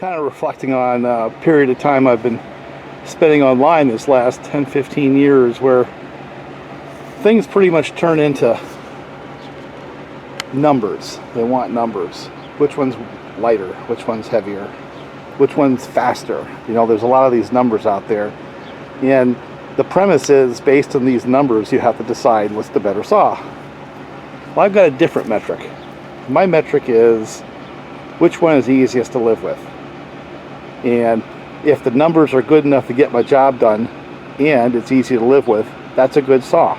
kind of reflecting on a period of time I've been spending online this last 10-15 years where things pretty much turn into numbers. They want numbers. Which one's lighter? Which one's heavier? Which one's faster? You know, there's a lot of these numbers out there. And the premise is, based on these numbers, you have to decide what's the better saw. Well, I've got a different metric. My metric is which one is easiest to live with. And if the numbers are good enough to get my job done and it's easy to live with, that's a good saw.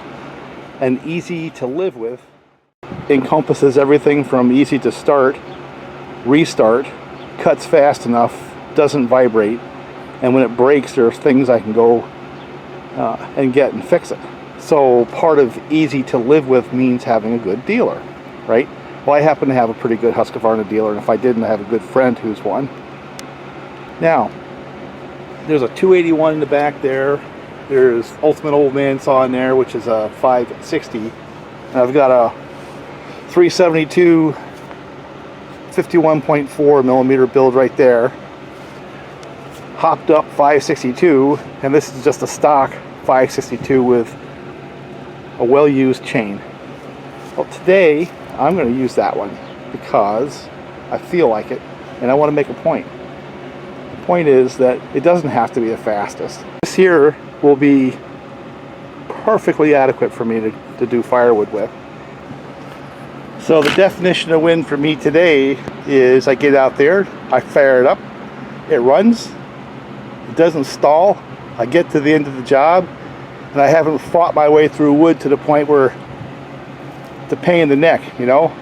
And easy to live with encompasses everything from easy to start, restart, cuts fast enough, doesn't vibrate, and when it breaks there's things I can go and get and fix it. So part of easy to live with means having a good dealer, right? Well, I happen to have a pretty good Husqvarna dealer, and if I didn't, I have a good friend who's one. Now, there's a 281 in the back there. There's Ultimate Old Man Saw in there, which is a 560. And I've got a 372 51.4 millimeter build right there. Hopped up 562, and this is just a stock 562 with a well-used chain. Well, today I'm going to use that one because I feel like it, and I want to make a point. The point is that it doesn't have to be the fastest. This here will be perfectly adequate for me to do firewood with. So the definition of win for me today is I get out there, I fire it up, it runs, it doesn't stall, I get to the end of the job, and I haven't fought my way through wood to the point where it's a pain in the neck, you know?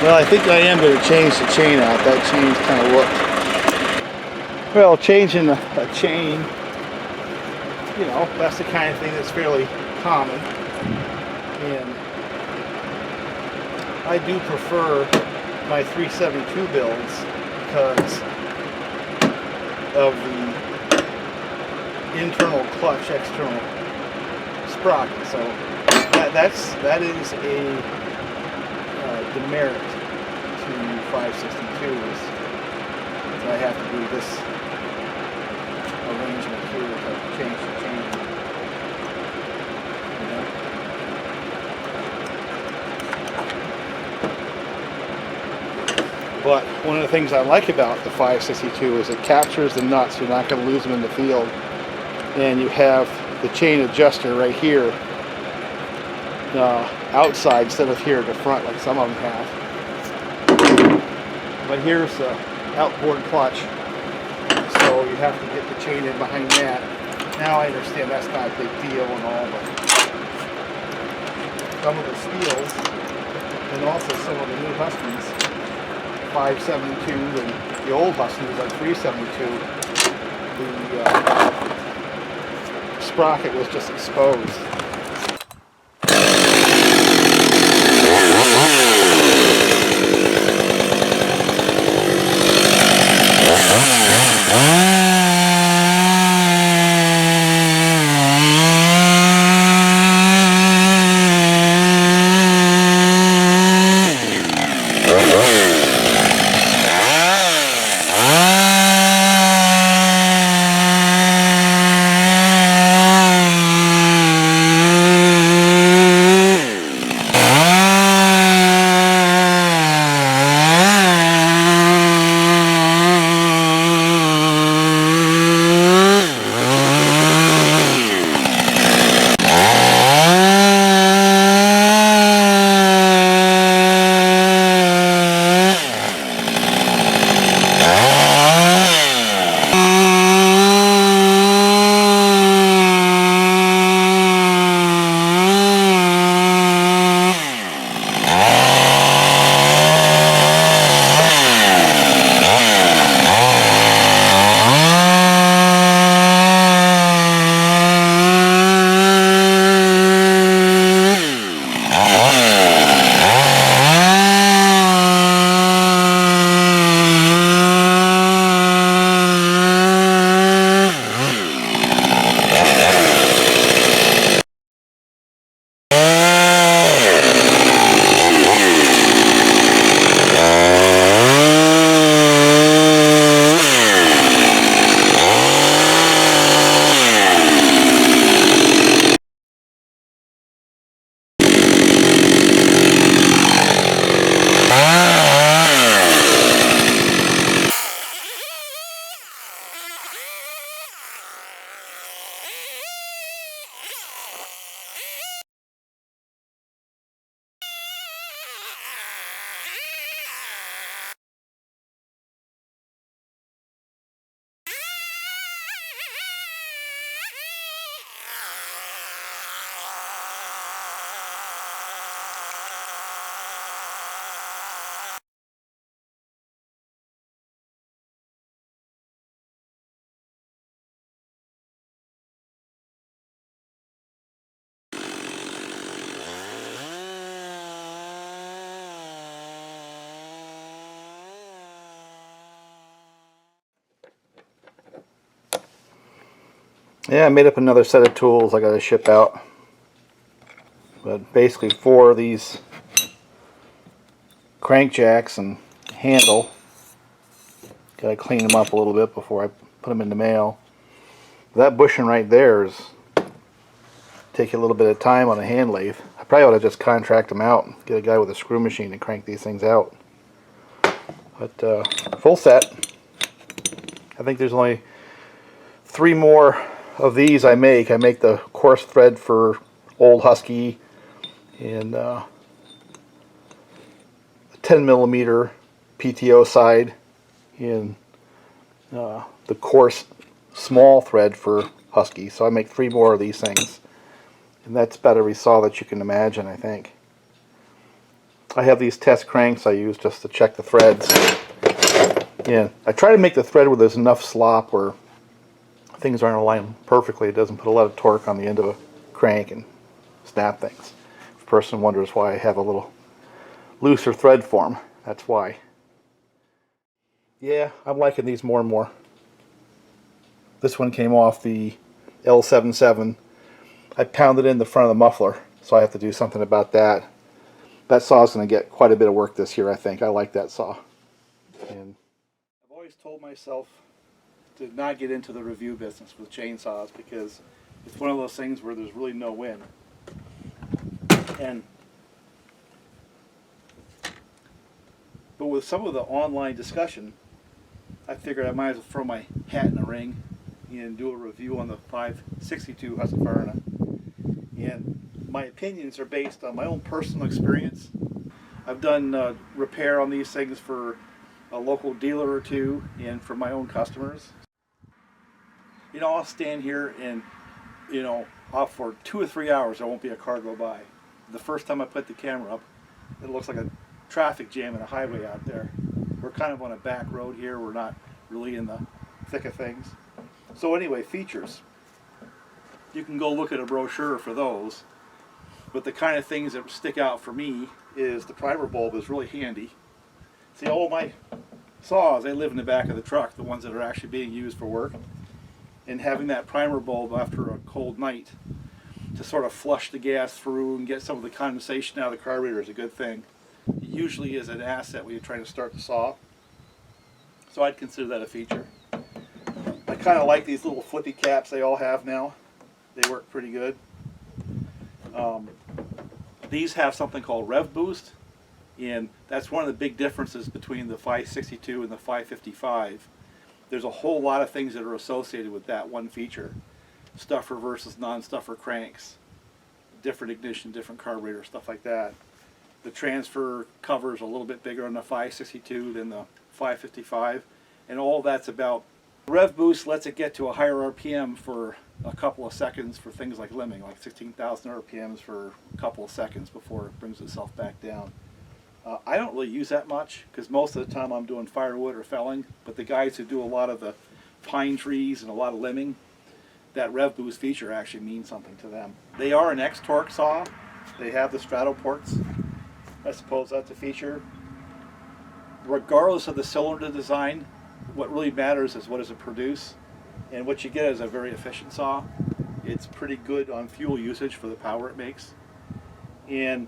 Well, I think I am going to change the chain out. That chain's kind of looked. Well, changing a chain, you know, that's the kind of thing that's fairly common. And I do prefer my 372 builds because of the internal clutch, external sprocket. So that is a demerit to 562s, so I have to do this arrangement here to change the chain. But one of the things I like about the 562 is it captures the nuts. You're not going to lose them in the field. And you have the chain adjuster right here outside instead of here at the front like some of them have. But here's the outboard clutch. So you have to get the chain in behind that. Now I understand that's not a big deal and all, but some of the steels and also some of the new Huskies, 572 and the old Huskies are 372. The sprocket was just exposed. Yeah, I made up another set of tools I got to ship out. But basically 4 of these crankjacks and handle. Got to clean them up a little bit before I put them in the mail. That bushing right there is take a little bit of time on a hand lathe. I probably ought to just contract them out and get a guy with a screw machine and crank these things out. But full set. I think there's only 3 more of these I make. I make the coarse thread for old Husky and 10mm PTO side and the coarse small thread for Husky. So I make 3 more of these things. And that's about every saw that you can imagine, I think. I have these test cranks I use just to check the threads. Yeah, I try to make the thread where there's enough slop where things aren't aligned perfectly. It doesn't put a lot of torque on the end of a crank and snap things. If a person wonders why I have a little looser thread form, that's why. Yeah, I'm liking these more and more. This one came off the L77. I pounded in the front of the muffler, so I have to do something about that. That saw is going to get quite a bit of work this year, I think. I like that saw. And I've always told myself to not get into the review business with chainsaws because it's one of those things where there's really no win. But with some of the online discussion, I figured I might as well throw my hat in the ring and do a review on the 562 Husqvarna. And my opinions are based on my own personal experience. I've done repair on these things for a local dealer or two and for my own customers. You know, I'll stand here and, you know, for 2 or 3 hours there won't be a car go by. The first time I put the camera up, it looks like a traffic jam in a highway out there. We're kind of on a back road here. We're not really in the thick of things. So anyway, features. You can go look at a brochure for those. But the kind of things that stick out for me is the primer bulb is really handy. See, all my saws, they live in the back of the truck, the ones that are actually being used for work. And having that primer bulb after a cold night to sort of flush the gas through and get some of the condensation out of the carburetor is a good thing. It usually is an asset when you're trying to start the saw. So I'd consider that a feature. I kind of like these little flippy caps they all have now. They work pretty good. These have something called Rev Boost, and that's one of the big differences between the 562 and the 555. There's a whole lot of things that are associated with that one feature. Stuffer versus non-stuffer cranks, different ignition, different carburetor, stuff like that. The transfer cover is a little bit bigger on the 562 than the 555, and all that's about. Rev Boost lets it get to a higher RPM for a couple of seconds for things like limbing, like 16,000 RPMs for a couple of seconds before it brings itself back down. I don't really use that much because most of the time I'm doing firewood or felling, but the guys who do a lot of the pine trees and a lot of limbing, that Rev Boost feature actually means something to them. They are an X-Torque saw. They have the straddle ports. I suppose that's a feature. Regardless of the cylinder design, what really matters is what does it produce, and what you get is a very efficient saw. It's pretty good on fuel usage for the power it makes, and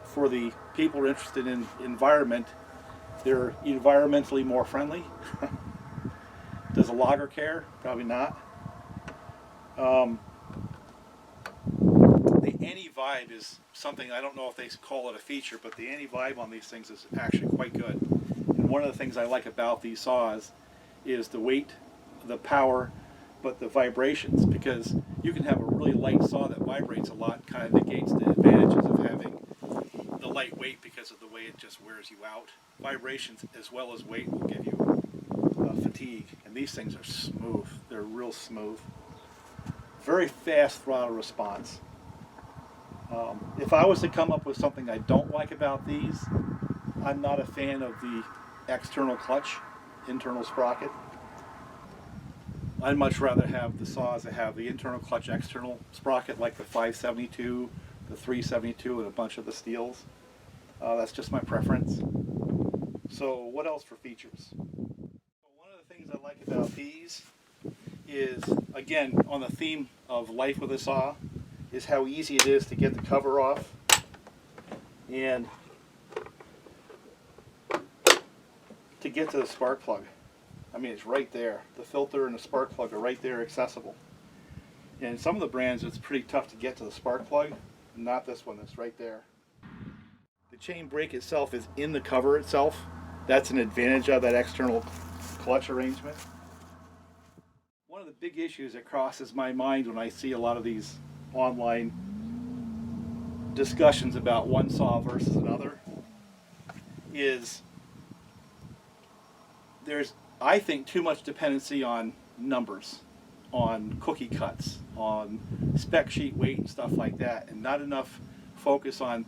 for the people who are interested in environment, they're environmentally more friendly. Does a logger care? Probably not. The anti-vibe is something, I don't know if they call it a feature, but the anti-vibe on these things is actually quite good. And one of the things I like about these saws is the weight, the power, but the vibrations, because you can have a really light saw that vibrates a lot, kind of negates the advantages of having the light weight because of the way it just wears you out. Vibrations as well as weight will give you fatigue, and these things are smooth. They're real smooth. Very fast throttle response. If I was to come up with something I don't like about these, I'm not a fan of the external clutch, internal sprocket. I'd much rather have the saws that have the internal clutch, external sprocket, like the 572, the 372, and a bunch of the steels. That's just my preference. So what else for features? One of the things I like about these is, again, on the theme of life with a saw, is how easy it is to get the cover off and to get to the spark plug. I mean, it's right there. The filter and the spark plug are right there, accessible. And some of the brands, it's pretty tough to get to the spark plug. Not this one, it's right there. The chain brake itself is in the cover itself. That's an advantage of that external clutch arrangement. One of the big issues that crosses my mind when I see a lot of these online discussions about one saw versus another is there's, I think, too much dependency on numbers, on cookie cuts, on spec sheet weight and stuff like that, and not enough focus on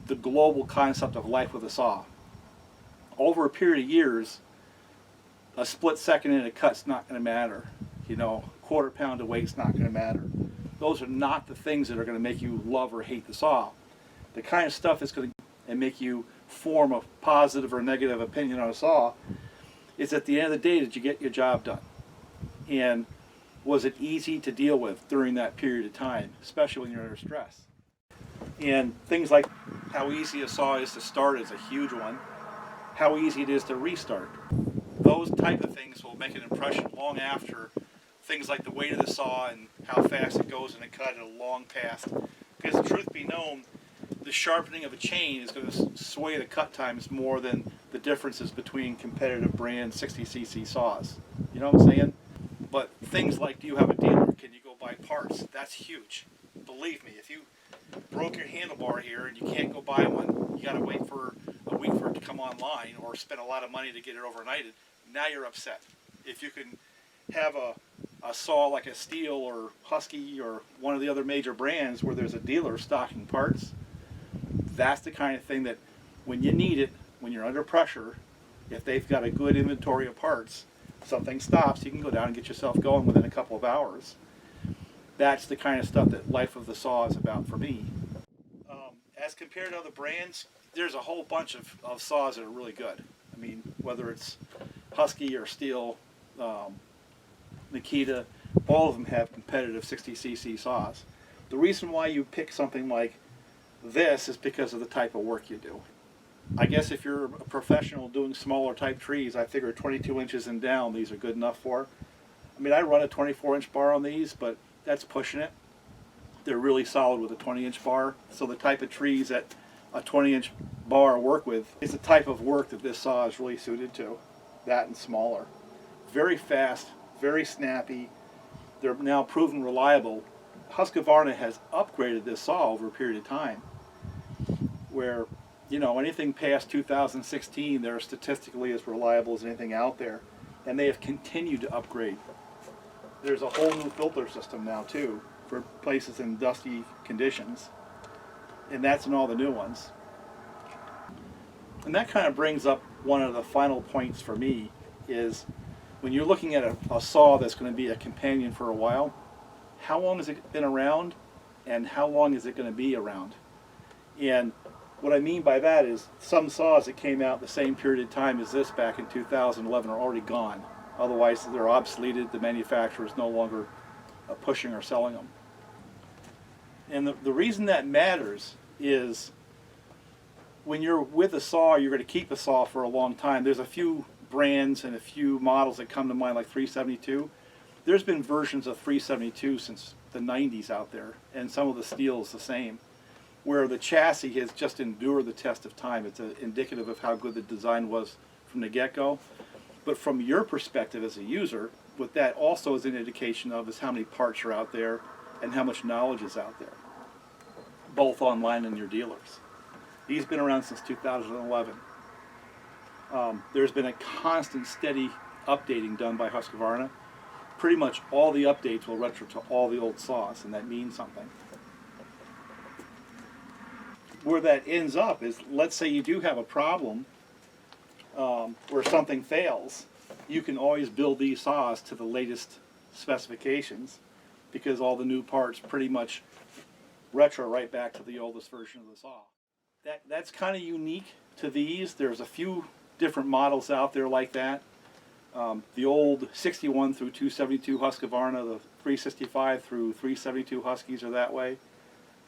the global concept of life with a saw. Over a period of years, a split second in a cut's not going to matter. You know, quarter pound of weight's not going to matter. Those are not the things that are going to make you love or hate the saw. The kind of stuff that's going to make you form a positive or negative opinion on a saw is, at the end of the day, did you get your job done? And was it easy to deal with during that period of time, especially when you're under stress? And things like how easy a saw is to start is a huge one. how easy it is to restart. Those type of things will make an impression long after things like the weight of the saw and how fast it goes in a cut are long past. Because the truth be known, the sharpening of a chain is going to sway the cut times more than the differences between competitive brand 60cc saws. You know what I'm saying? But things like, do you have a dealer? Can you go buy parts? That's huge. Believe me, if you broke your handlebar here and you can't go buy one, you got to wait for a week for it to come online or spend a lot of money to get it overnighted, now you're upset. If you can have a saw like a Steel or Husky or one of the other major brands where there's a dealer stocking parts, that's the kind of thing that when you need it, when you're under pressure, if they've got a good inventory of parts, something stops, you can go down and get yourself going within a couple of hours. That's the kind of stuff that life of the saw is about for me. As compared to other brands, there's a whole bunch of saws that are really good. I mean, whether it's Husky or Steel, Nikita, all of them have competitive 60cc saws. The reason why you pick something like this is because of the type of work you do. I guess if you're a professional doing smaller type trees, I figure 22 inches and down, these are good enough for. I mean, I run a 24-inch bar on these, but that's pushing it. They're really solid with a 20-inch bar. So the type of trees that a 20-inch bar work with is the type of work that this saw is really suited to. That and smaller. Very fast, very snappy. They're now proven reliable. Husqvarna has upgraded this saw over a period of time where, you know, anything past 2016, they're statistically as reliable as anything out there. And they have continued to upgrade. There's a whole new filter system now too for places in dusty conditions, and that's in all the new ones. And that kind of brings up one of the final points for me is when you're looking at a saw that's going to be a companion for a while, how long has it been around and how long is it going to be around? And what I mean by that is some saws that came out the same period of time as this back in 2011 are already gone. Otherwise they're obsoleted, the manufacturer is no longer pushing or selling them. And the reason that matters is when you're with a saw, you're going to keep a saw for a long time. There's a few brands and a few models that come to mind like 372. There's been versions of 372 since the 90s out there, and some of the steel is the same, where the chassis has just endured the test of time. It's indicative of how good the design was from the get-go. But from your perspective as a user, what that also is an indication of is how many parts are out there and how much knowledge is out there, both online and your dealers. These have been around since 2011. There's been a constant, steady updating done by Husqvarna. Pretty much all the updates will retro to all the old saws, and that means something. Where that ends up is, let's say you do have a problem where something fails, you can always build these saws to the latest specifications because all the new parts pretty much retro right back to the oldest version of the saw. That's kind of unique to these. There's a few different models out there like that. The old 61 through 272 Husqvarna, the 365 through 372 Huskies are that way.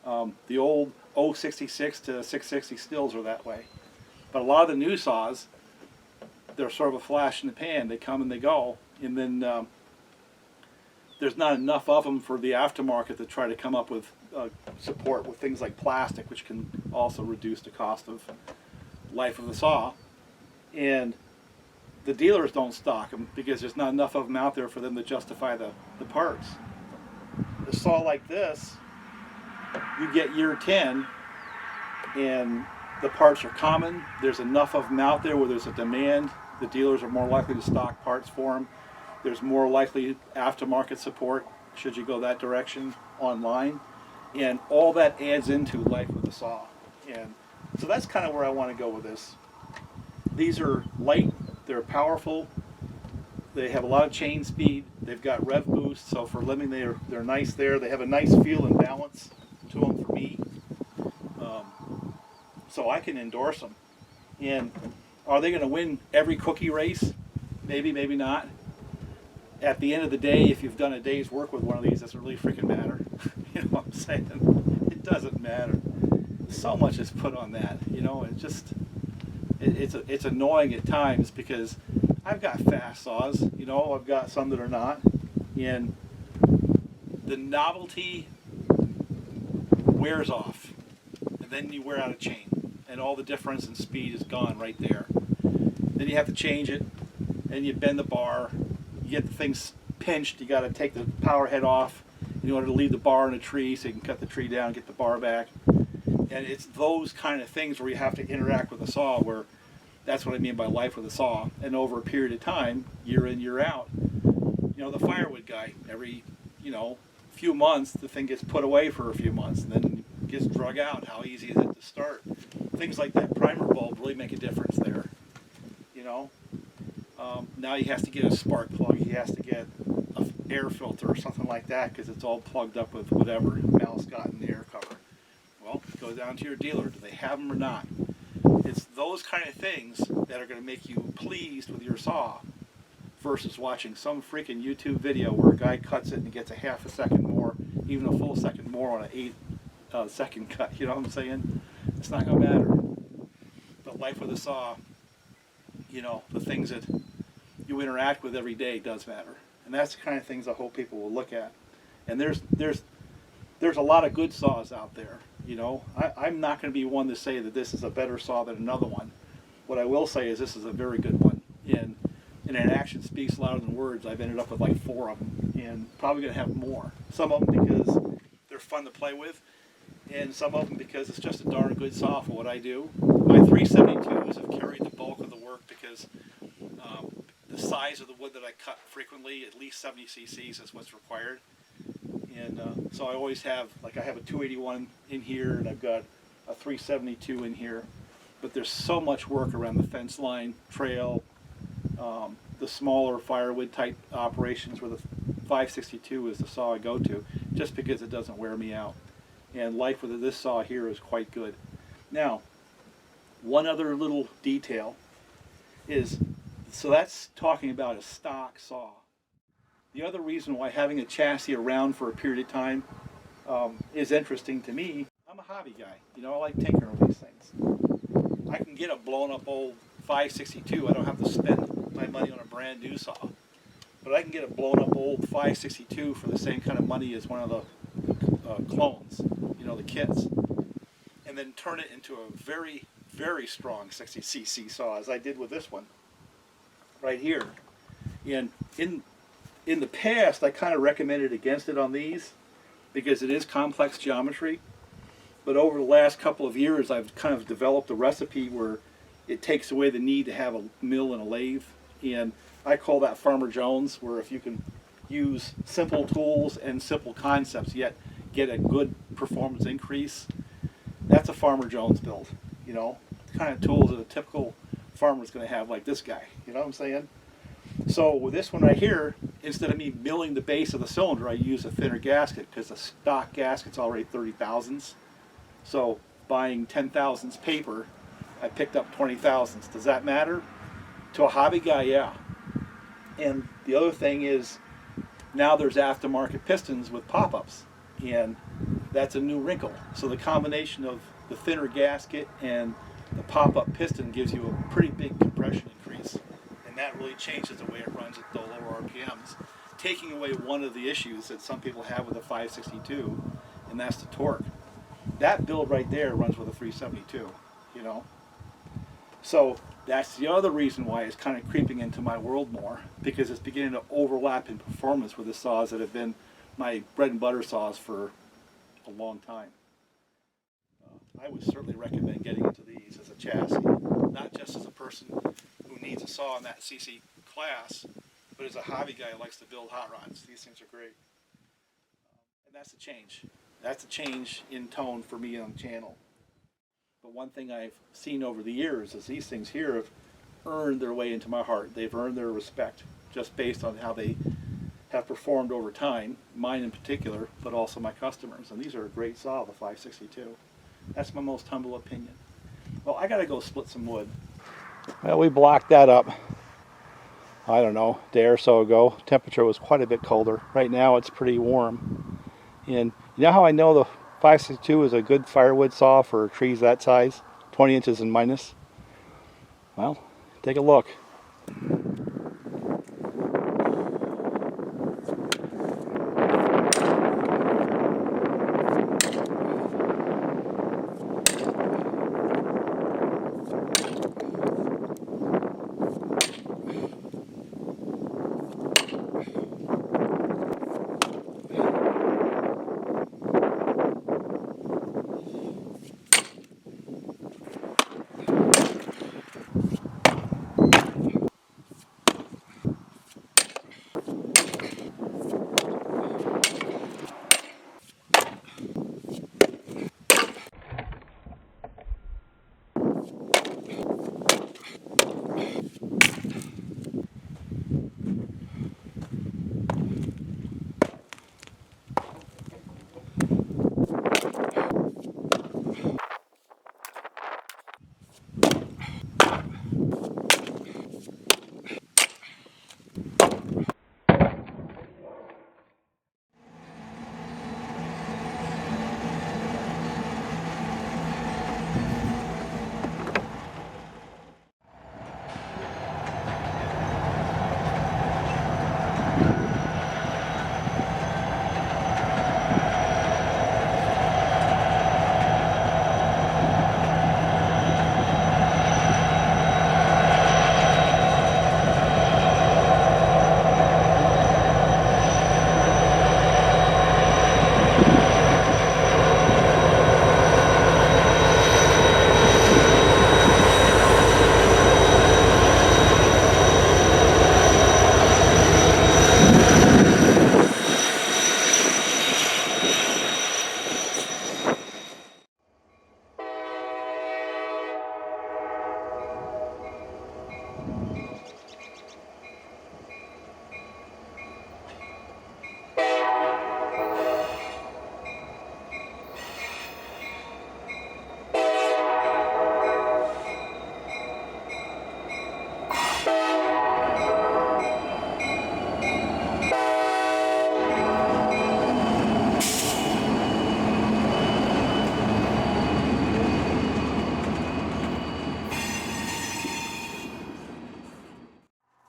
The old 066 to 660 Stills are that way. But a lot of the new saws, they're sort of a flash in the pan. They come and they go, and then there's not enough of them for the aftermarket to try to come up with support with things like plastic, which can also reduce the cost of life of the saw. And the dealers don't stock them because there's not enough of them out there for them to justify the parts. A saw like this, you get year 10 and the parts are common. There's enough of them out there where there's a demand. The dealers are more likely to stock parts for them. There's more likely aftermarket support should you go that direction online. And all that adds into life with the saw. And so that's kind of where I want to go with this. These are light, they're powerful, they have a lot of chain speed, they've got rev boost, so for limbing they're nice there. They have a nice feel and balance to them for me. So I can endorse them. And are they going to win every cookie race? Maybe, maybe not. At the end of the day, if you've done a day's work with one of these, doesn't really freaking matter. You know what I'm saying? It doesn't matter. So much is put on that. You know, it just, it's annoying at times because I've got fast saws, you know, I've got some that are not, and the novelty wears off, and then you wear out a chain, and all the difference in speed is gone right there. Then you have to change it, and you bend the bar, you get the things pinched, you got to take the power head off in order to leave the bar in a tree so you can cut the tree down and get the bar back. And it's those kind of things where you have to interact with the saw, where that's what I mean by life with a saw. And over a period of time, year in, year out, you know, the firewood guy, every, you know, few months, the thing gets put away for a few months and then gets drug out. How easy is it to start? Things like that primer bulb really make a difference there, you know. Now he has to get a spark plug, he has to get an air filter or something like that because it's all plugged up with whatever Mal's got in the air cover. Well, go down to your dealer. Do they have them or not? It's those kind of things that are going to make you pleased with your saw versus watching some freaking YouTube video where a guy cuts it and gets a half a second more, even a full second more on an 8-second cut. You know what I'm saying? It's not going to matter. But life with a saw, you know, the things that you interact with every day does matter. And that's the kind of things I hope people will look at. And there's a lot of good saws out there. You know, I'm not going to be one to say that this is a better saw than another one. What I will say is this is a very good one. And an action speaks louder than words. I've ended up with like 4 of them, and probably going to have more. Some of them because they're fun to play with, and some of them because it's just a darn good saw for what I do. My 372s have carried the bulk of the work because the size of the wood that I cut frequently, at least 70 cc's is what's required. And so I always have, like I have a 281 in here, and I've got a 372 in here. But there's so much work around the fence line, trail, the smaller firewood type operations where the 562 is the saw I go to, just because it doesn't wear me out. And life with this saw here is quite good. Now, one other little detail is, so that's talking about a stock saw. The other reason why having a chassis around for a period of time is interesting to me, I'm a hobby guy. You know, I like tinkering with these things. I can get a blown up old 562. I don't have to spend my money on a brand new saw. But I can get a blown up old 562 for the same kind of money as one of the clones, you know, the kits. And then turn it into a very, very strong 60cc saw, as I did with this one right here. And in the past, I kind of recommended against it on these because it is complex geometry. But over the last couple of years, I've kind of developed a recipe where it takes away the need to have a mill and a lathe. And I call that Farmer Jones, where if you can use simple tools and simple concepts, yet get a good performance increase, that's a Farmer Jones build. You know, the kind of tools that a typical farmer is going to have, like this guy. You know what I'm saying? So with this one right here, instead of me milling the base of the cylinder, I use a thinner gasket because the stock gasket's already 30 thousandths. So buying 10 thousandths paper, I picked up 20 thousandths. Does that matter? To a hobby guy, yeah. And the other thing is, now there's aftermarket pistons with pop-ups, and that's a new wrinkle. So the combination of the thinner gasket and the pop-up piston gives you a pretty big compression increase. That really changes the way it runs at the lower RPMs, taking away one of the issues that some people have with a 562, and that's the torque. That build right there runs with a 372, you know. So that's the other reason why it's kind of creeping into my world more, because it's beginning to overlap in performance with the saws that have been my bread and butter saws for a long time. I would certainly recommend getting into these as a chassis, not just as a person who needs a saw in that CC class, but as a hobby guy who likes to build hot rods. These things are great. And that's a change. That's a change in tone for me on the channel. But one thing I've seen over the years is these things here have earned their way into my heart. They've earned their respect just based on how they have performed over time, mine in particular, but also my customers. And these are a great saw, the 562. That's my most humble opinion. Well, I gotta go split some wood. Well, we blocked that up, I don't know, a day or so ago. Temperature was quite a bit colder. Right now it's pretty warm. And you know how I know the 562 is a good firewood saw for trees that size, 20 inches and minus? Well, take a look.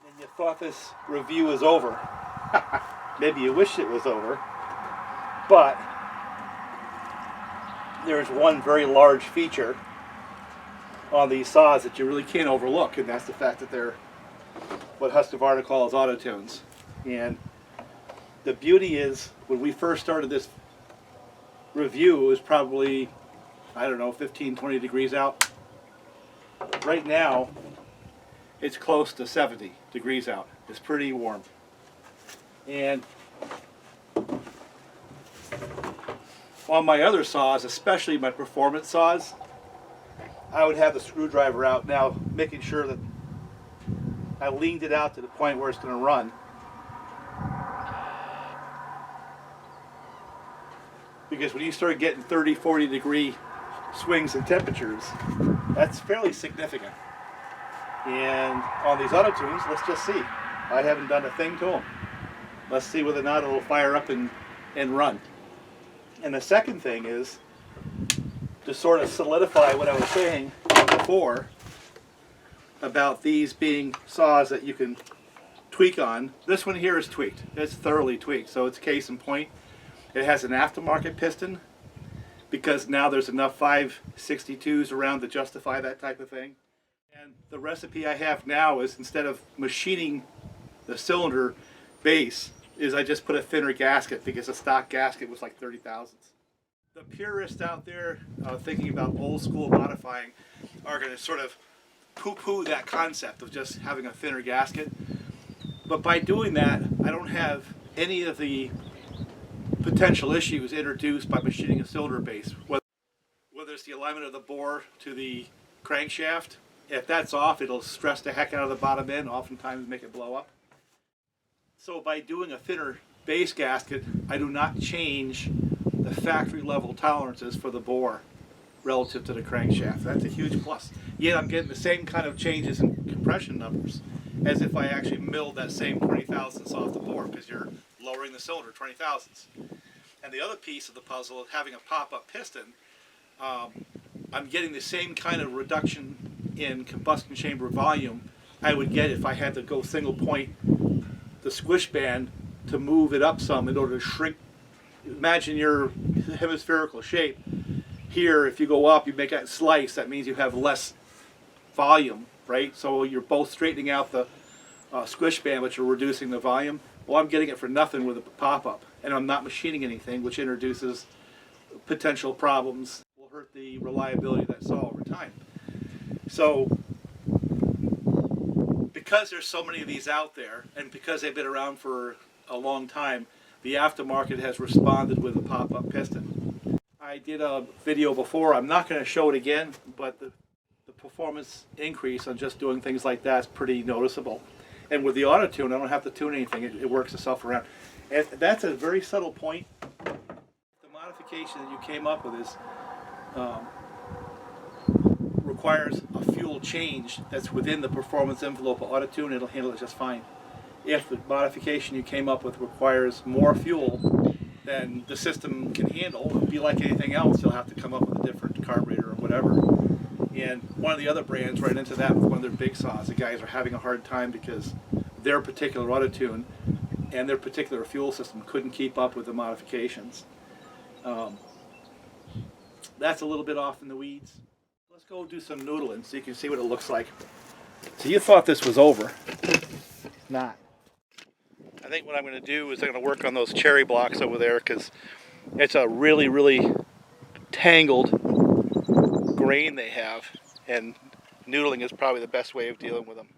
And you thought this review was over. Maybe you wish it was over, but there's one very large feature on these saws that you really can't overlook, and that's the fact that they're what Husqvarna calls auto tunes. And the beauty is, when we first started this review, it was probably, I don't know, 15, 20 degrees out. Right now, it's close to 70 degrees out. It's pretty warm. And on my other saws, especially my performance saws, I would have the screwdriver out now, making sure that I leaned it out to the point where it's going to run. Because when you start getting 30, 40 degree swings in temperatures, that's fairly significant. And on these auto tunes, let's just see. I haven't done a thing to them. Let's see whether or not it'll fire up and run. And the second thing is, to sort of solidify what I was saying before about these being saws that you can tweak on. This one here is tweaked. It's thoroughly tweaked, so it's case in point. It has an aftermarket piston because now there's enough 562s around to justify that type of thing. And the recipe I have now is, instead of machining the cylinder base, is I just put a thinner gasket, because a stock gasket was like 30 thousandths. The purists out there thinking about old school modifying are going to sort of poo-poo that concept of just having a thinner gasket. But by doing that, I don't have any of the potential issues introduced by machining a cylinder base. Whether it's the alignment of the bore to the crankshaft, if that's off, it'll stress the heck out of the bottom end, oftentimes make it blow up. So by doing a thinner base gasket, I do not change the factory level tolerances for the bore relative to the crankshaft. That's a huge plus. Yet I'm getting the same kind of changes in compression numbers as if I actually milled that same 20 thousandths off the bore, because you're lowering the cylinder 20 thousandths. And the other piece of the puzzle is having a pop-up piston. I'm getting the same kind of reduction in combustion chamber volume I would get if I had to go single point the squish band to move it up some in order to shrink. Imagine your hemispherical shape. Here, if you go up, you make that slice, that means you have less volume, right? So you're both straightening out the squish band, but you're reducing the volume. Well, I'm getting it for nothing with a pop-up, and I'm not machining anything, which introduces potential problems. Will hurt the reliability of that saw over time. So, because there's so many of these out there, and because they've been around for a long time, the aftermarket has responded with a pop-up piston. I did a video before, I'm not going to show it again, but the performance increase on just doing things like that is pretty noticeable. And with the auto tune, I don't have to tune anything, it works itself around. And that's a very subtle point. The modification that you came up with is requires a fuel change that's within the performance envelope of auto tune, it'll handle it just fine. If the modification you came up with requires more fuel than the system can handle, it'll be like anything else, you'll have to come up with a different carburetor or whatever. And one of the other brands ran into that with one of their big saws. The guys are having a hard time because their particular auto tune and their particular fuel system couldn't keep up with the modifications. That's a little bit off in the weeds. Let's go do some noodling so you can see what it looks like. So you thought this was over. Not. I think what I'm going to do is I'm going to work on those cherry blocks over there because it's a really, really tangled grain they have, and noodling is probably the best way of dealing with them.